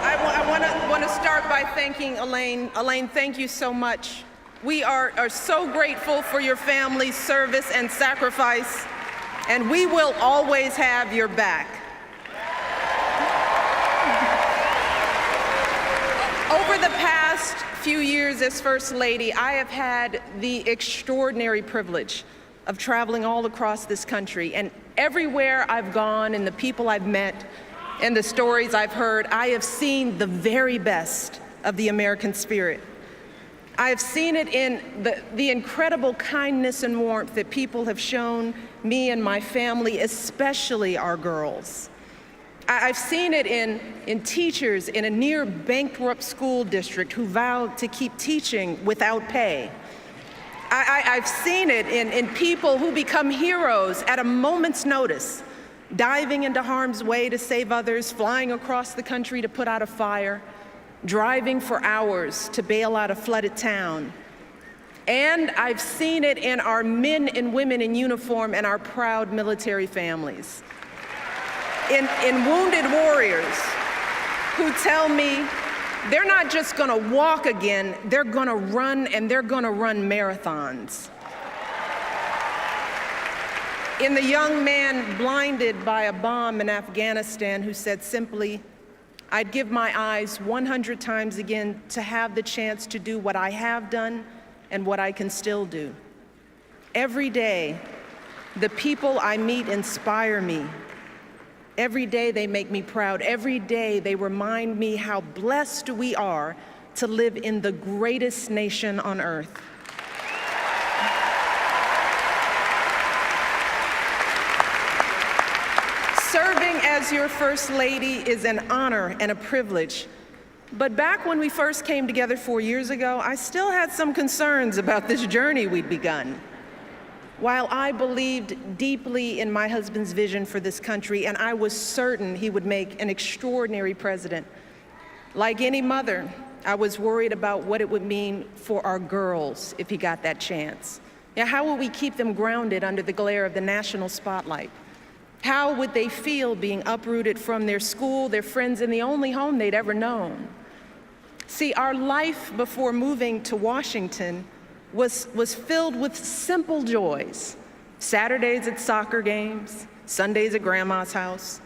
I want to start by thanking Elaine. Elaine, thank you so much. We are so grateful for your family's service and sacrifice, and we will always have your back. Over the past few years as First Lady, I have had the extraordinary privilege of traveling all across this country, and everywhere I've gone and the people I've met and the stories I've heard, I have seen the very best of the American spirit. I have seen it in the incredible kindness and warmth that people have shown me and my family, especially our girls. I've seen it in teachers in a near bankrupt school district who vowed to keep teaching without pay. I've seen it in people who become heroes at a moment's notice, diving into harm's way to save others, flying across the country to put out a fire, driving for hours to bail out a flooded town. And I've seen it in our men and women in uniform and our proud military families. In wounded warriors who tell me they're not just gonna walk again, they're gonna run, and they're gonna run marathons. In the young man blinded by a bomb in Afghanistan who said simply, "I'd give my eyes 100 times again to have the chance to do what I have done and what I can still do." Every day, the people I meet inspire me. Every day they make me proud. Every day they remind me how blessed we are to live in the greatest nation on earth. Serving as your First Lady is an honor and a privilege. But back when we first came together 4 years ago, I still had some concerns about this journey we'd begun. While I believed deeply in my husband's vision for this country, and I was certain he would make an extraordinary president, like any mother, I was worried about what it would mean for our girls if he got that chance. Now, how would we keep them grounded under the glare of the national spotlight? How would they feel being uprooted from their school, their friends, and the only home they'd ever known? See, our life before moving to Washington was filled with simple joys. Saturdays at soccer games, Sundays at grandma's house,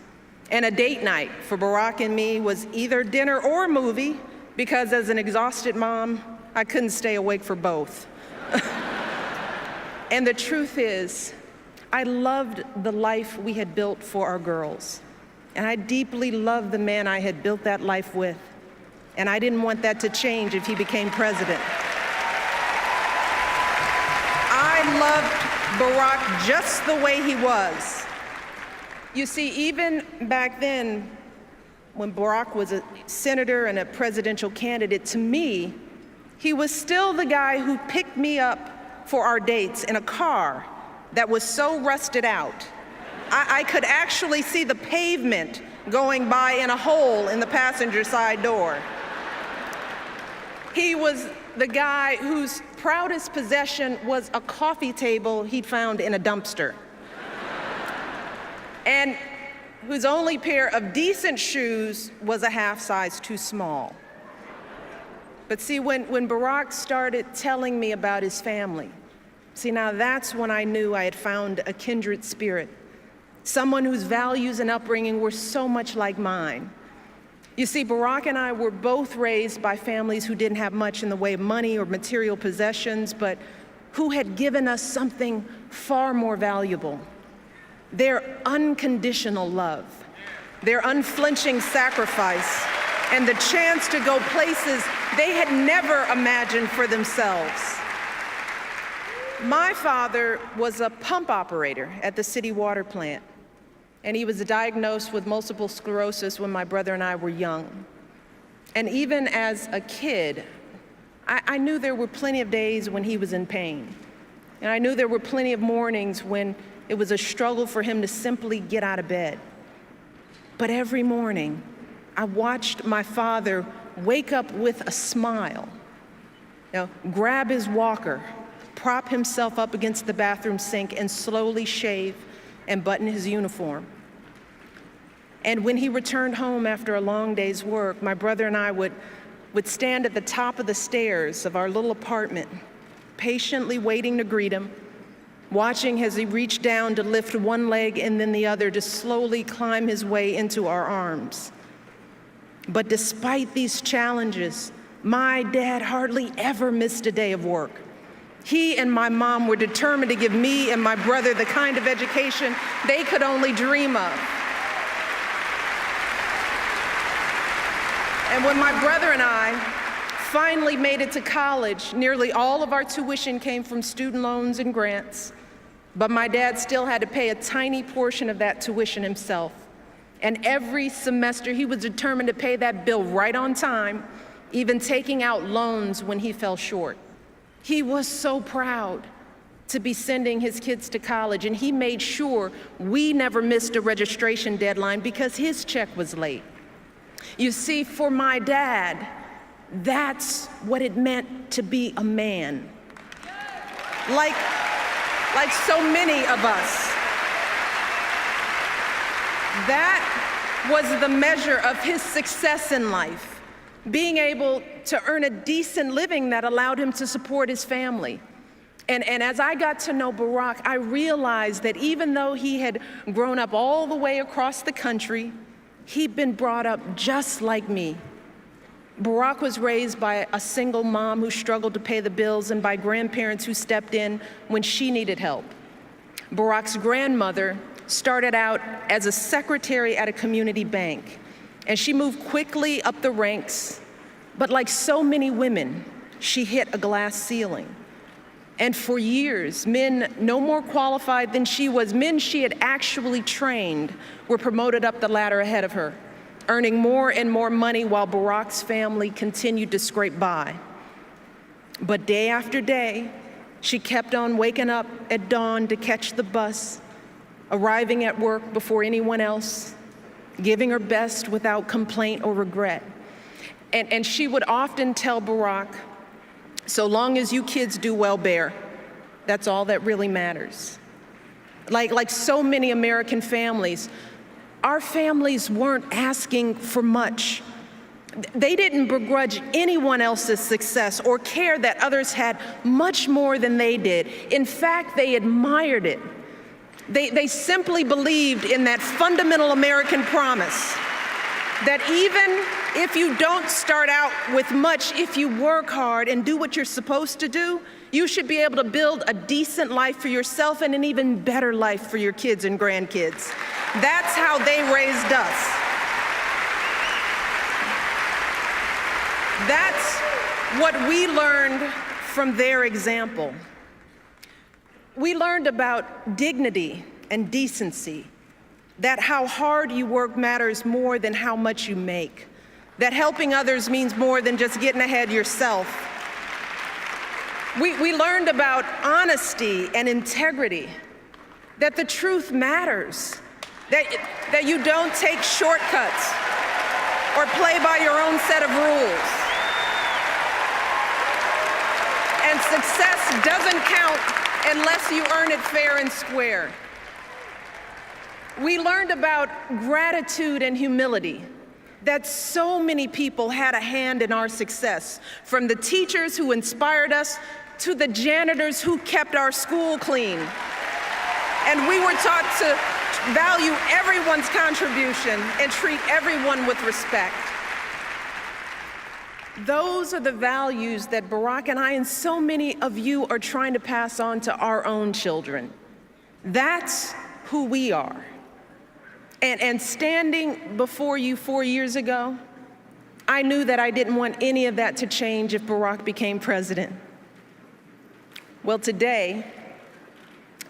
and a date night for Barack and me was either dinner or movie, because as an exhausted mom, I couldn't stay awake for both. And the truth is, I loved the life we had built for our girls, and I deeply loved the man I had built that life with, and I didn't want that to change if he became president. I loved Barack just the way he was. You see, even back then, when Barack was a senator and a presidential candidate, to me, he was still the guy who picked me up for our dates in a car that was so rusted out, I could actually see the pavement going by in a hole in the passenger side door. He was the guy whose proudest possession was a coffee table he'd found in a dumpster, and whose only pair of decent shoes was a half size too small. But see, when Barack started telling me about his family, see, now that's when I knew I had found a kindred spirit, someone whose values and upbringing were so much like mine. You see, Barack and I were both raised by families who didn't have much in the way of money or material possessions, but who had given us something far more valuable: their unconditional love, their unflinching sacrifice, and the chance to go places they had never imagined for themselves. My father was a pump operator at the city water plant, and he was diagnosed with multiple sclerosis when my brother and I were young. And even as a kid, I knew there were plenty of days when he was in pain. And I knew there were plenty of mornings when it was a struggle for him to simply get out of bed. But every morning, I watched my father wake up with a smile, grab his walker, prop himself up against the bathroom sink, and slowly shave and button his uniform. And when he returned home after a long day's work, my brother and I would stand at the top of the stairs of our little apartment, patiently waiting to greet him, watching as he reached down to lift one leg and then the other to slowly climb his way into our arms. But despite these challenges, my dad hardly ever missed a day of work. He and my mom were determined to give me and my brother the kind of education they could only dream of. And when my brother and I finally made it to college, nearly all of our tuition came from student loans and grants, but my dad still had to pay a tiny portion of that tuition himself. And every semester, he was determined to pay that bill right on time, even taking out loans when he fell short. He was so proud to be sending his kids to college, and he made sure we never missed a registration deadline because his check was late. You see, for my dad, that's what it meant to be a man. Like so many of us. That was the measure of his success in life, being able to earn a decent living that allowed him to support his family. And as I got to know Barack, I realized that even though he had grown up all the way across the country, he'd been brought up just like me. Barack was raised by a single mom who struggled to pay the bills and by grandparents who stepped in when she needed help. Barack's grandmother started out as a secretary at a community bank, and she moved quickly up the ranks, but like so many women, she hit a glass ceiling. And for years, men no more qualified than she was, men she had actually trained, were promoted up the ladder ahead of her, earning more and more money while Barack's family continued to scrape by. But day after day, she kept on waking up at dawn to catch the bus, arriving at work before anyone else, giving her best without complaint or regret. And she would often tell Barack, "So long as you kids do well, Bear, that's all that really matters." Like so many American families, our families weren't asking for much. They didn't begrudge anyone else's success or care that others had much more than they did. In fact, they admired it. They simply believed in that fundamental American promise that even if you don't start out with much, if you work hard and do what you're supposed to do, you should be able to build a decent life for yourself and an even better life for your kids and grandkids. That's how they raised us. That's what we learned from their example. We learned about dignity and decency, that how hard you work matters more than how much you make, that helping others means more than just getting ahead yourself. We learned about honesty and integrity, that the truth matters, that you don't take shortcuts or play by your own set of rules. And success doesn't count unless you earn it fair and square. We learned about gratitude and humility, that so many people had a hand in our success, from the teachers who inspired us to the janitors who kept our school clean. And we were taught to value everyone's contribution and treat everyone with respect. Those are the values that Barack and I and so many of you are trying to pass on to our own children. That's who we are. And standing before you 4 years ago, I knew that I didn't want any of that to change if Barack became president. Well, today,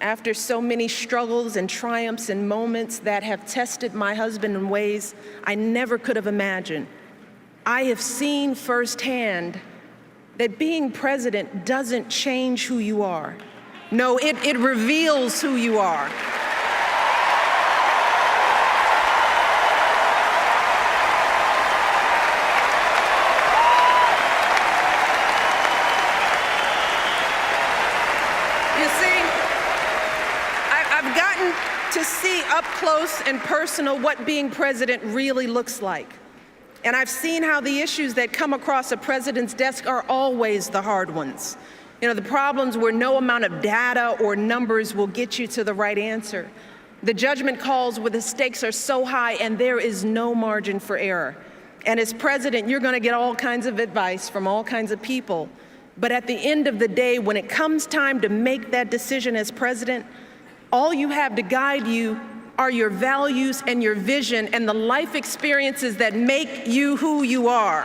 after so many struggles and triumphs and moments that have tested my husband in ways I never could have imagined, I have seen firsthand that being president doesn't change who you are. No, it reveals who you are. You see, I've gotten to see up close and personal what being president really looks like. And I've seen how the issues that come across a president's desk are always the hard ones. You know, the problems where no amount of data or numbers will get you to the right answer. The judgment calls where the stakes are so high and there is no margin for error. And as president, you're going to get all kinds of advice from all kinds of people. But at the end of the day, when it comes time to make that decision as president, all you have to guide you are your values and your vision and the life experiences that make you who you are.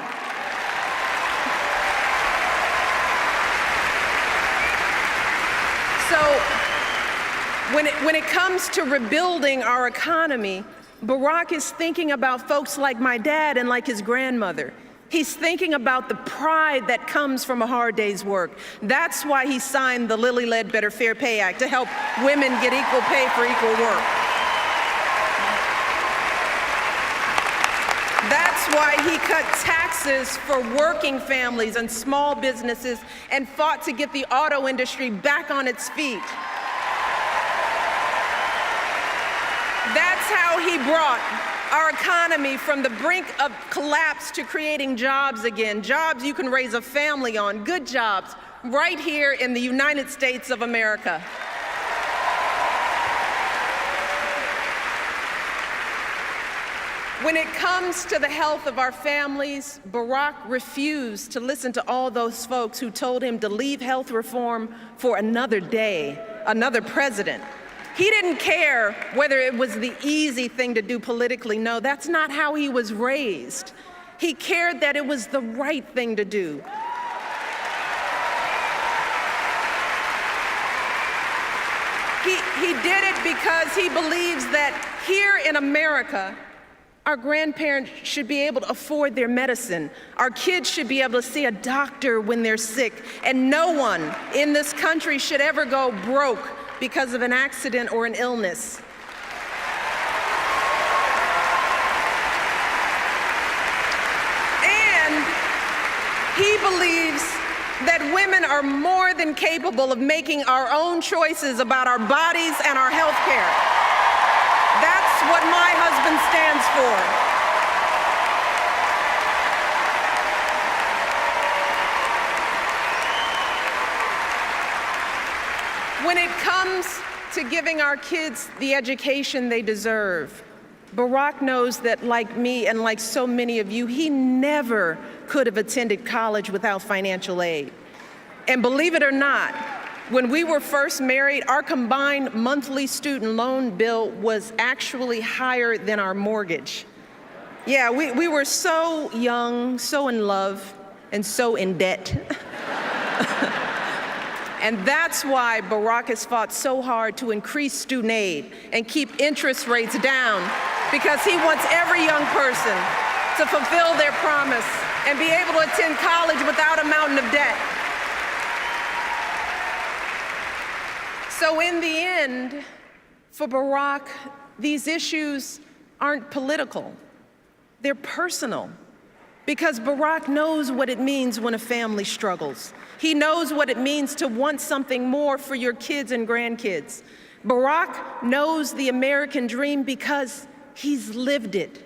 So when it comes to rebuilding our economy, Barack is thinking about folks like my dad and like his grandmother. He's thinking about the pride that comes from a hard day's work. That's why he signed the Lilly Ledbetter Fair Pay Act, to help women get equal pay for equal work. That's why he cut taxes for working families and small businesses and fought to get the auto industry back on its feet. That's how he brought our economy from the brink of collapse to creating jobs again, jobs you can raise a family on, good jobs, right here in the United States of America. When it comes to the health of our families, Barack refused to listen to all those folks who told him to leave health reform for another day, another president. He didn't care whether it was the easy thing to do politically. No, that's not how he was raised. He cared that it was the right thing to do. He did it because he believes that here in America, our grandparents should be able to afford their medicine. Our kids should be able to see a doctor when they're sick. And no one in this country should ever go broke because of an accident or an illness. And he believes that women are more than capable of making our own choices about our bodies and our health care. That's what my husband stands for. When it comes to giving our kids the education they deserve, Barack knows that, like me and like so many of you, he never could have attended college without financial aid. And believe it or not, when we were first married, our combined monthly student loan bill was actually higher than our mortgage. Yeah, we were so young, so in love, and so in debt. And that's why Barack has fought so hard to increase student aid and keep interest rates down, because he wants every young person to fulfill their promise and be able to attend college without a mountain of debt. So in the end, for Barack, these issues aren't political, they're personal. Because Barack knows what it means when a family struggles. He knows what it means to want something more for your kids and grandkids. Barack knows the American dream because he's lived it.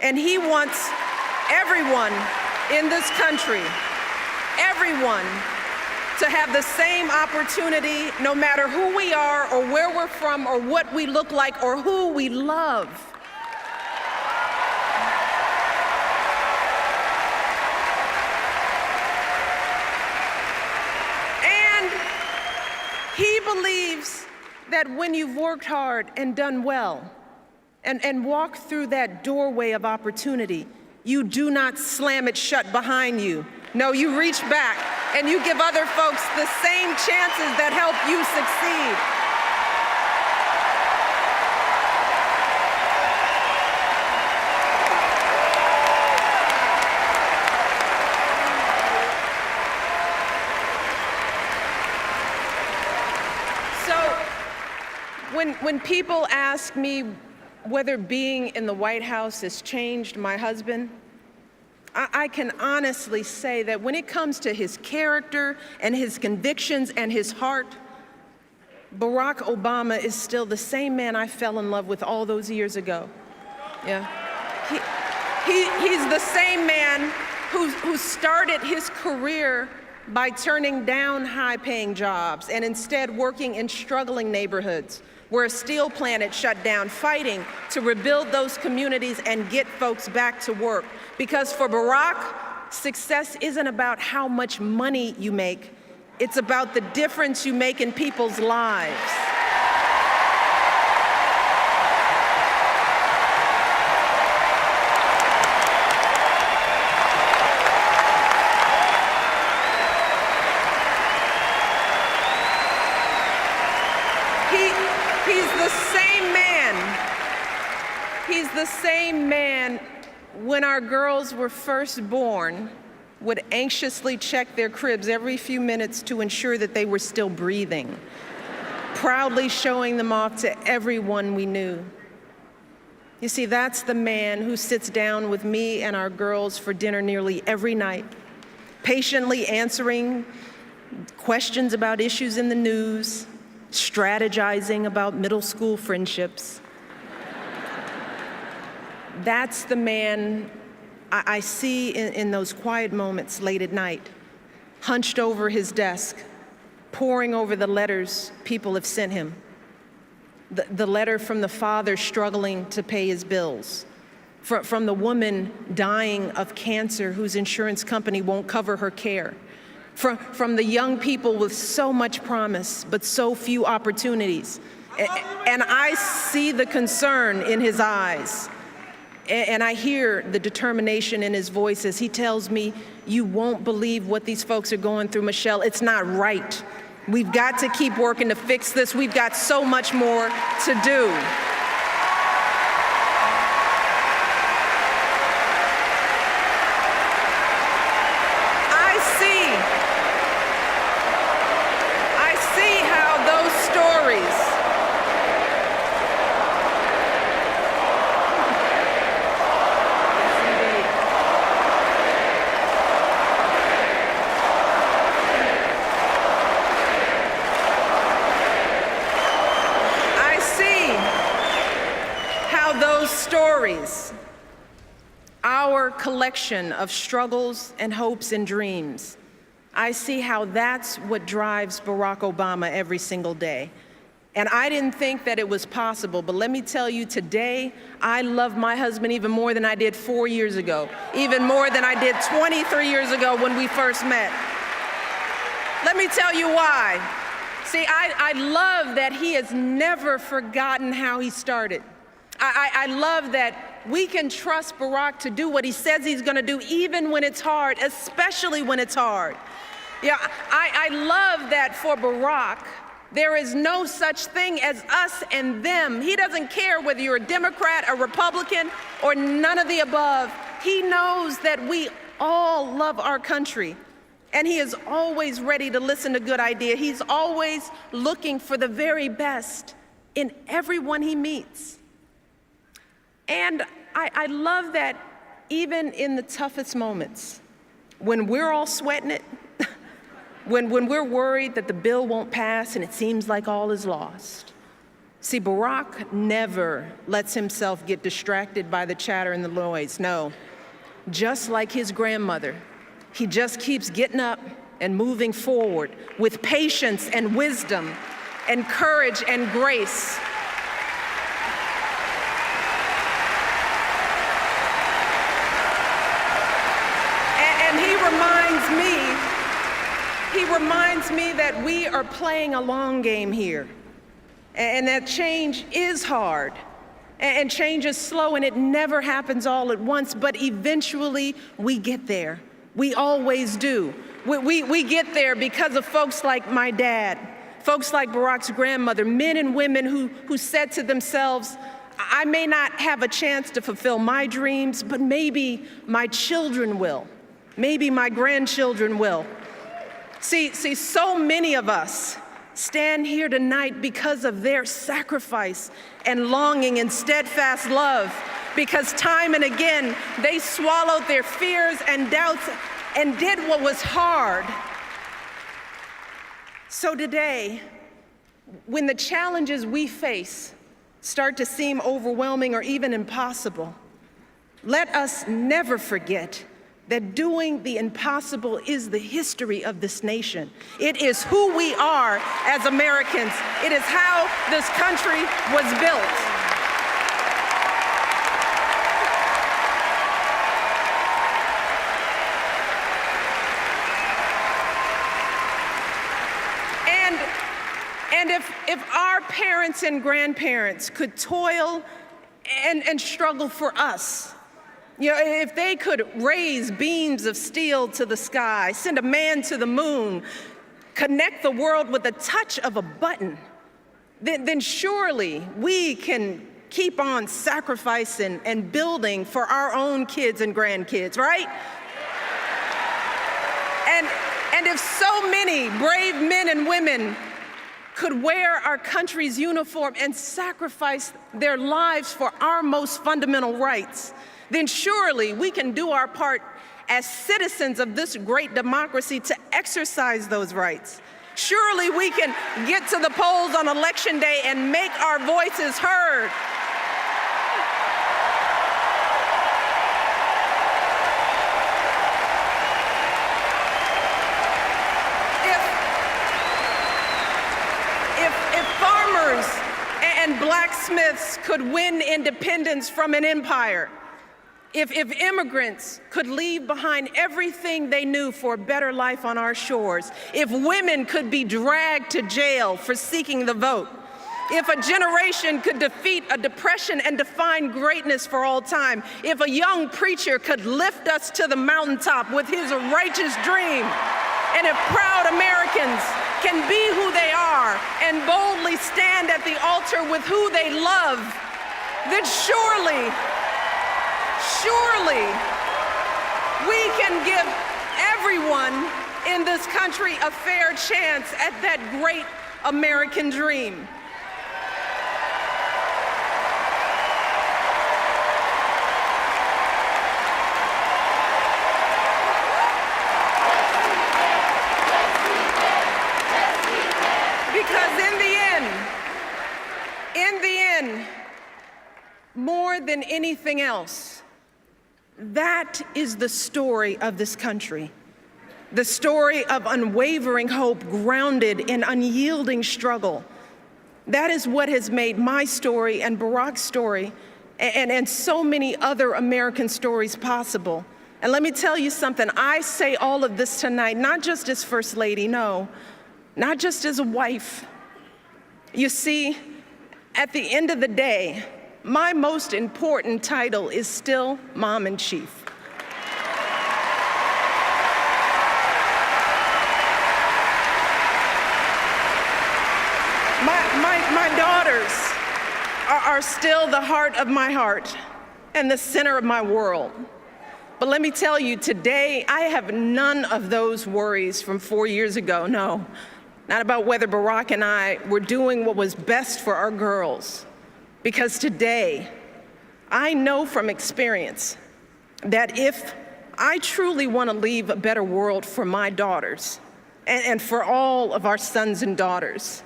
And he wants everyone in this country, everyone, to have the same opportunity, no matter who we are or where we're from or what we look like or who we love. He believes that when you've worked hard and done well and walked through that doorway of opportunity, you do not slam it shut behind you. No, you reach back and you give other folks the same chances that help you succeed. When people ask me whether being in the White House has changed my husband, I can honestly say that when it comes to his character and his convictions and his heart, Barack Obama is still the same man I fell in love with all those years ago. Yeah. He's the same man who started his career by turning down high-paying jobs and instead working in struggling neighborhoods where a steel plant had shut down, fighting to rebuild those communities and get folks back to work. Because for Barack, success isn't about how much money you make, it's about the difference you make in people's lives. He's the same man when our girls were first born would anxiously check their cribs every few minutes to ensure that they were still breathing, proudly showing them off to everyone we knew. You see, that's the man who sits down with me and our girls for dinner nearly every night, patiently answering questions about issues in the news, strategizing about middle school friendships. That's the man I see in those quiet moments late at night, hunched over his desk, poring over the letters people have sent him. The letter from the father struggling to pay his bills, from the woman dying of cancer whose insurance company won't cover her care, from the young people with so much promise but so few opportunities. And I see the concern in his eyes. And I hear the determination in his voice as he tells me, you won't believe what these folks are going through, Michelle. It's not right. We've got to keep working to fix this. We've got so much more to do. I see how those stories our collection of struggles and hopes and dreams. I see how that's what drives Barack Obama every single day. And I didn't think that it was possible, but let me tell you, today, I love my husband even more than I did 4 years ago, even more than I did 23 years ago when we first met. Let me tell you why. See, I love that he has never forgotten how he started. I love that we can trust Barack to do what he says he's going to do, even when it's hard, especially when it's hard. Yeah, I love that for Barack, there is no such thing as us and them. He doesn't care whether you're a Democrat, a Republican, or none of the above. He knows that we all love our country, and he is always ready to listen to good ideas. He's always looking for the very best in everyone he meets. And I love that even in the toughest moments, when we're all sweating it, when we're worried that the bill won't pass and it seems like all is lost. See, Barack never lets himself get distracted by the chatter and the noise. No, just like his grandmother, he just keeps getting up and moving forward with patience and wisdom and courage and grace. He reminds me that we are playing a long game here, and that change is hard, and change is slow, and it never happens all at once, but eventually we get there. We always do. We get there because of folks like my dad, folks like Barack's grandmother, men and women who said to themselves, I may not have a chance to fulfill my dreams, but maybe my children will. Maybe my grandchildren will. See, so many of us stand here tonight because of their sacrifice and longing and steadfast love, because time and again, they swallowed their fears and doubts and did what was hard. So today, when the challenges we face start to seem overwhelming or even impossible, let us never forget that doing the impossible is the history of this nation. It is who we are as Americans. It is how this country was built. And if our parents and grandparents could toil and struggle for us, if they could raise beams of steel to the sky, send a man to the moon, connect the world with the touch of a button, then surely we can keep on sacrificing and building for our own kids and grandkids, right? And if so many brave men and women could wear our country's uniform and sacrifice their lives for our most fundamental rights, then surely we can do our part as citizens of this great democracy to exercise those rights. Surely we can get to the polls on Election Day and make our voices heard. If farmers and blacksmiths could win independence from an empire, if immigrants could leave behind everything they knew for a better life on our shores, if women could be dragged to jail for seeking the vote, if a generation could defeat a depression and define greatness for all time, if a young preacher could lift us to the mountaintop with his righteous dream, and if proud Americans can be who they are and boldly stand at the altar with who they love, then surely we can give everyone in this country a fair chance at that great American dream. Because in the end, more than anything else, that is the story of this country. The story of unwavering hope grounded in unyielding struggle. That is what has made my story and Barack's story and so many other American stories possible. And let me tell you something, I say all of this tonight, not just as First Lady, no, not just as a wife. You see, at the end of the day, my most important title is still Mom in Chief. My daughters are still the heart of my heart and the center of my world. But let me tell you, today I have none of those worries from 4 years ago, no. Not about whether Barack and I were doing what was best for our girls. Because today, I know from experience that if I truly want to leave a better world for my daughters and for all of our sons and daughters,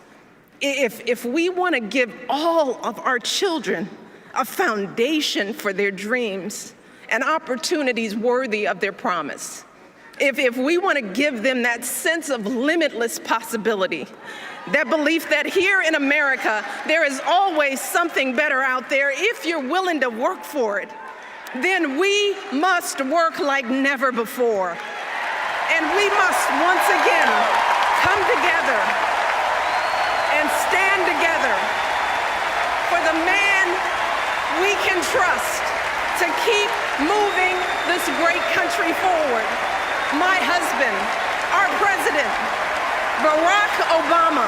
if we want to give all of our children a foundation for their dreams and opportunities worthy of their promise, if we want to give them that sense of limitless possibility, that belief that here in America, there is always something better out there if you're willing to work for it, then we must work like never before. And we must once again come together and stand together for the man we can trust to keep moving this great country forward. My husband, our president, Barack Obama.